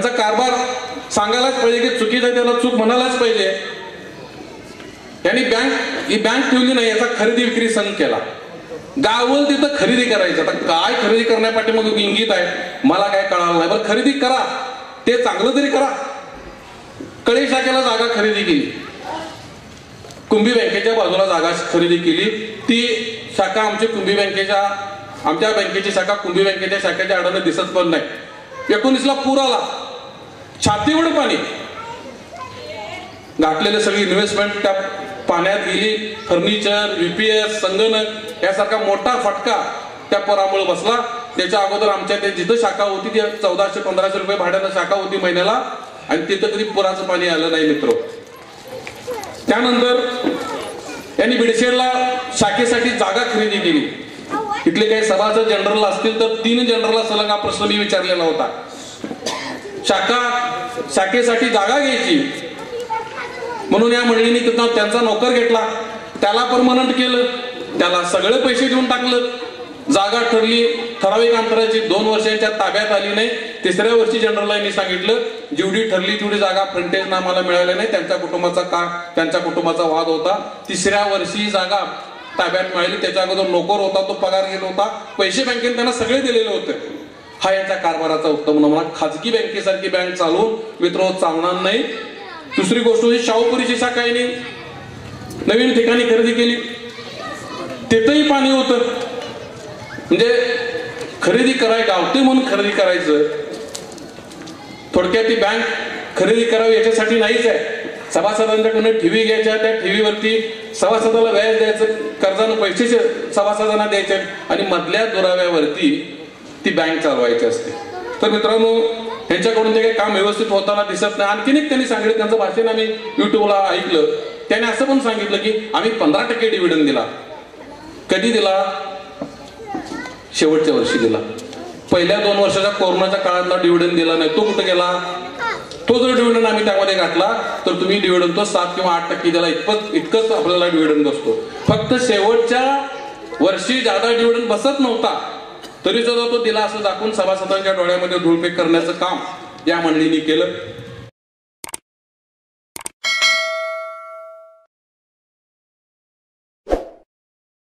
त्यांचा कारभार सांगायलाच पाहिजे की चुकीचं आहे, त्याला चूक म्हणायलाच पाहिजे. यांनी ही बँक ठेवली नाही, याचा खरेदी विक्री संघ केला. गावल तिथं खरेदी करायची. आता काय खरेदी करण्यापाठी मग इंगित आहे मला काय कळालं नाही. बरं खरेदी करा, ते चांगलं तरी करा. कळी शाखेला जागा खरेदी केली, कुंभी बँकेच्या बाजूला जागा खरेदी केली. ती शाखा आमची कुंभी बँकेच्या, आमच्या बँकेची शाखा कुंभी बँकेच्या शाखेच्या आडाने दिसत पण नाही. 19ला पूर आला, छातीवर पाणी, घातलेले सगळी इन्व्हेस्टमेंट त्या पाण्यात गेली. फर्निचर, UPS, संगणक यासारखा मोठा फटका त्या पुरामुळे बसला. त्याच्या अगोदर आमच्या ते जिथं शाखा होती ती 1400-1500 रुपये भाड्यानं शाखा होती महिन्याला, आणि तिथं कधी पुराचं पाणी आलं नाही मित्र. त्यानंतर यांनी बिडशेडला शाखेसाठी जागा खरेदी केली. इथले काही सभासद जनरल असतील तर 3 जनरलला सलग हा प्रश्न मी विचारलेला होता. शाखेसाठी जागा घ्यायची म्हणून या मंडळींनी त्यांचा नोकर घेतला, त्याला परमनंट केलं, त्याला सगळे पैसे देऊन टाकलं. जागा ठरली, ठराविक अंतराची 2 वर्षांच्या ताब्यात आली नाही. 3ऱ्या वर्षी जनरलांनी सांगितलं जेवढी ठरली तेवढी जागा फ्रंटेज आम्हाला मिळाली नाही. त्यांच्या कुटुंबाचा वाद होता. 3ऱ्या वर्षी जागा ताब्यात मिळाली. त्याच्या अगोदर नोकर होता, तो पगार घेत होता, पैसे बँकेने त्यांना सगळे दिलेले होते. हा यांच्या कारभाराचा उत्तम नमुना. खाजगी बँकेसारखी बँक चालवून मित्र चालणार नाही. दुसरी गोष्ट म्हणजे शाहूपुरीची शाखा यांनी नवीन ठिकाणी खरेदी केली, तिथंही पाणी होतं. म्हणजे खरेदी करायला गावते म्हणून खरेदी करायचं. थोडक्यात ती बँक खरेदी करावी याच्यासाठी नाहीच आहे. सभासदांच्याकडून ठेवी घ्यायच्या, त्या ठेवीवरती सभासदाला व्याज द्यायचं, कर्जानं पैसे सभासदांना द्यायचे, आणि मधल्या दुराव्यावरती ती बँक चालवायची असते. तर मित्रांनो, त्यांच्याकडून जे काही काम व्यवस्थित होताना दिसत नाही. आणखीन एक त्यांनी सांगितलं, त्यांचं भाषण आम्ही युट्यूबला ऐकलं, त्याने असं पण सांगितलं की आम्ही 15% डिव्हिडंड दिला. कधी दिला? शेवटच्या वर्षी दिला. पहिल्या 2 वर्षाच्या कोरोनाच्या काळातला डिव्हिडंड दिला नाही. तो कुठे गेला? तो जर डिव्हिडंड आम्ही त्यामध्ये घातला तर तुम्ही डिव्हिडंड तो 7 किंवा 8% दिला, इतकंच आपल्याला डिव्हिडंड बसतो. फक्त शेवटच्या वर्षी जादा डिव्हिडंड बसत नव्हता तरी सुद्धा तो दिला असं दाखवून सभासदांच्या डोळ्यामध्ये धूळफेक करण्याचं काम या मंडळींनी केलं.